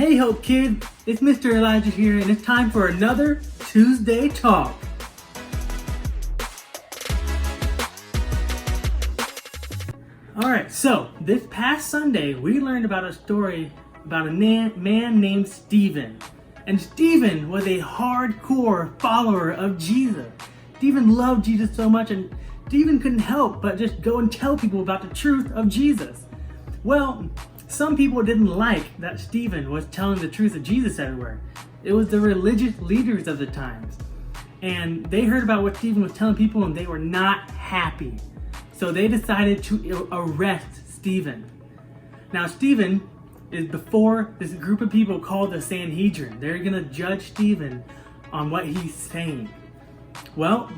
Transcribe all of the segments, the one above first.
Hey Hope Kid, it's Mr. Elijah here and it's time for another Tuesday Talk. Alright, so this past Sunday we learned about a story about a man named Stephen. And Stephen was a hardcore follower of Jesus. Stephen loved Jesus so much and Stephen couldn't help but just go and tell people about the truth of Jesus. Well, some people didn't like that Stephen was telling the truth of Jesus everywhere. It was the religious leaders of the times. And they heard about what Stephen was telling people and they were not happy. So they decided to arrest Stephen. Now Stephen is before this group of people called the Sanhedrin. They're going to judge Stephen on what he's saying. Well,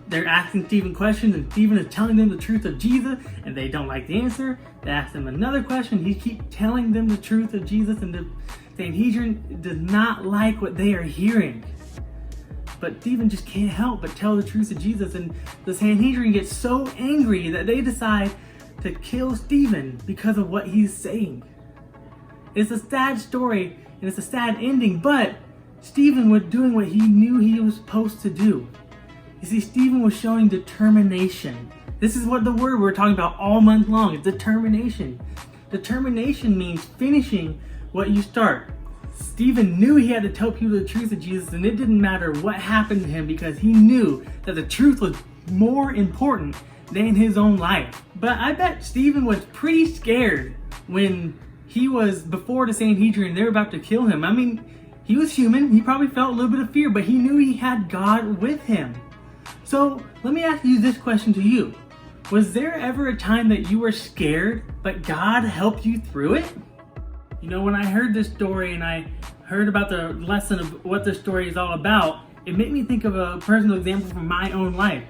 they're asking Stephen questions and Stephen is telling them the truth of Jesus and they don't like the answer. They ask him another question. He keeps telling them the truth of Jesus and the Sanhedrin does not like what they are hearing. But Stephen just can't help but tell the truth of Jesus, and the Sanhedrin gets so angry that they decide to kill Stephen because of what he's saying. It's a sad story and it's a sad ending, but Stephen was doing what he knew he was supposed to do. You see, Stephen was showing determination. This is what the word we're talking about all month long is determination. Determination means finishing what you start. Stephen knew he had to tell people the truth of Jesus, and it didn't matter what happened to him because he knew that the truth was more important than his own life. But I bet Stephen was pretty scared when he was before the Sanhedrin and they were about to kill him. I mean, he was human. He probably felt a little bit of fear, but he knew he had God with him. So let me ask you this question to you. Was there ever a time that you were scared, but God helped you through it? You know, when I heard this story and I heard about the lesson of what this story is all about, it made me think of a personal example from my own life.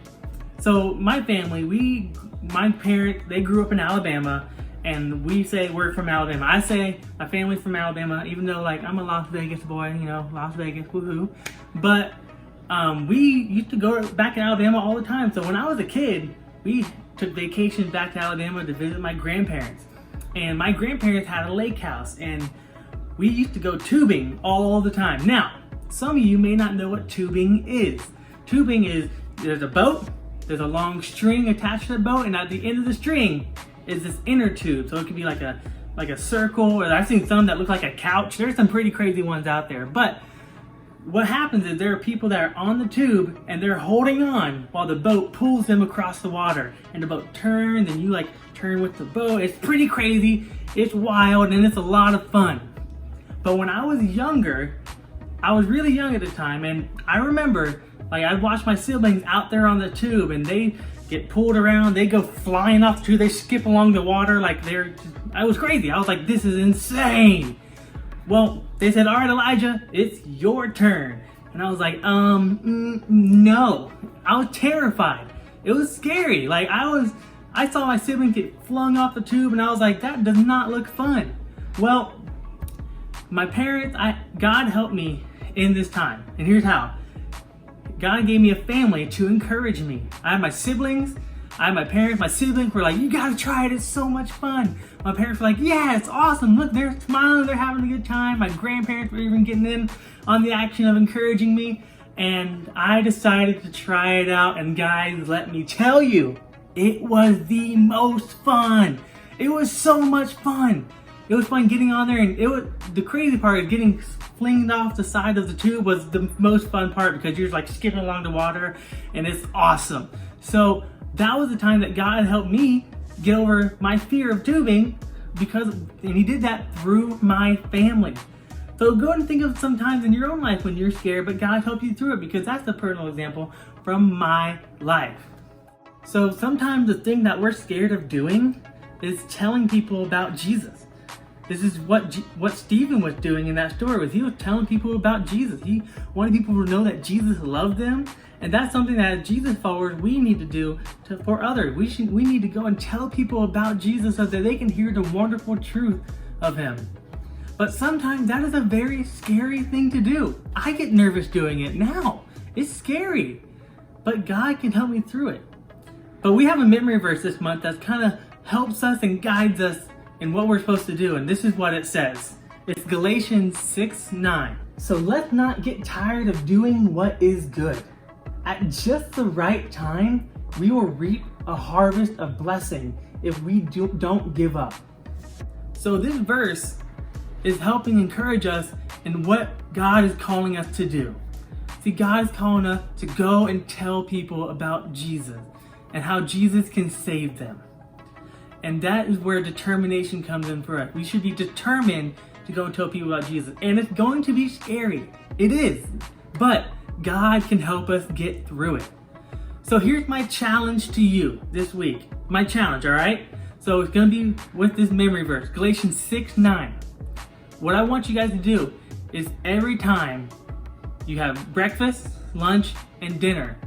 So my family, my parents, they grew up in Alabama, and we say we're from Alabama. I say my family's from Alabama, even though like I'm a Las Vegas boy, you know, Las Vegas, woohoo. But we used to go back to Alabama all the time. So when I was a kid, we took vacations back to Alabama to visit my grandparents. And my grandparents had a lake house and we used to go tubing all the time. Now, some of you may not know what tubing is. Tubing is, there's a boat, there's a long string attached to the boat, and at the end of the string is this inner tube. So it could be like a circle, or I've seen some that look like a couch. There's some pretty crazy ones out there. But what happens is there are people that are on the tube and they're holding on while the boat pulls them across the water, and the boat turns and you like turn with the boat. It's pretty crazy, it's wild, and it's a lot of fun. But when I was younger, I was really young at the time, and I remember like I'd watch my siblings out there on the tube and they get pulled around, they go flying off the tube, they skip along the water like I was crazy. I was like, this is insane. Well, they said, all right, Elijah, it's your turn. And I was like, no. I was terrified. It was scary. Like I saw my siblings get flung off the tube and I was like, that does not look fun. Well, my parents, God helped me in this time. And here's how. God gave me a family to encourage me. I had my siblings, I had my parents. My siblings were like, you gotta try it, it's so much fun. My parents were like, yeah, it's awesome. Look, they're smiling, they're having a good time. My grandparents were even getting in on the action of encouraging me. And I decided to try it out. And guys, let me tell you, it was the most fun. It was so much fun. It was fun getting on there, and the crazy part of getting flinged off the side of the tube was the most fun part because you're like skipping along the water and it's awesome. So that was the time that God helped me get over my fear of tubing and he did that through my family. So go and think of some times in your own life when you're scared, but God helped you through it, because that's the personal example from my life. So sometimes the thing that we're scared of doing is telling people about Jesus. This is what Stephen was doing in that story. He was telling people about Jesus. He wanted people to know that Jesus loved them. And that's something that as Jesus followers, we need to do for others. We need to go and tell people about Jesus so that they can hear the wonderful truth of him. But sometimes that is a very scary thing to do. I get nervous doing it now. It's scary. But God can help me through it. But we have a memory verse this month that kind of helps us and guides us in what we're supposed to do. And this is what it says. It's Galatians 6:9. So let's not get tired of doing what is good. At just the right time, we will reap a harvest of blessing if we don't give up. So this verse is helping encourage us in what God is calling us to do. See, God is calling us to go and tell people about Jesus and how Jesus can save them. And that is where determination comes in for us. We should be determined to go and tell people about Jesus. And it's going to be scary. It is. But God can help us get through it. So here's my challenge to you this week. My challenge, all right? So it's going to be with this memory verse, Galatians 6:9. What I want you guys to do is every time you have breakfast, lunch, and dinner,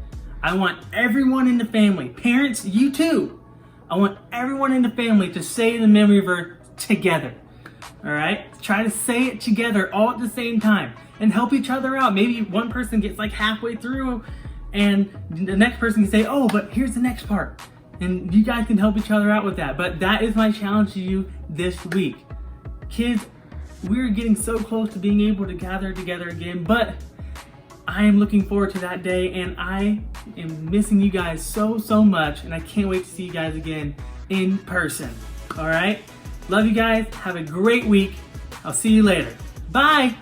I want everyone in the family, parents, you too, I want everyone in the family to say the memory verse together. All right? Try to say it together all at the same time and help each other out. Maybe one person gets like halfway through and the next person can say, oh, but here's the next part. And you guys can help each other out with that. But that is my challenge to you this week. Kids, we're getting so close to being able to gather together again, but I am looking forward to that day, and I am missing you guys so much, and I can't wait to see you guys again in person. All right? Love you guys. Have a great week. I'll see you later. Bye.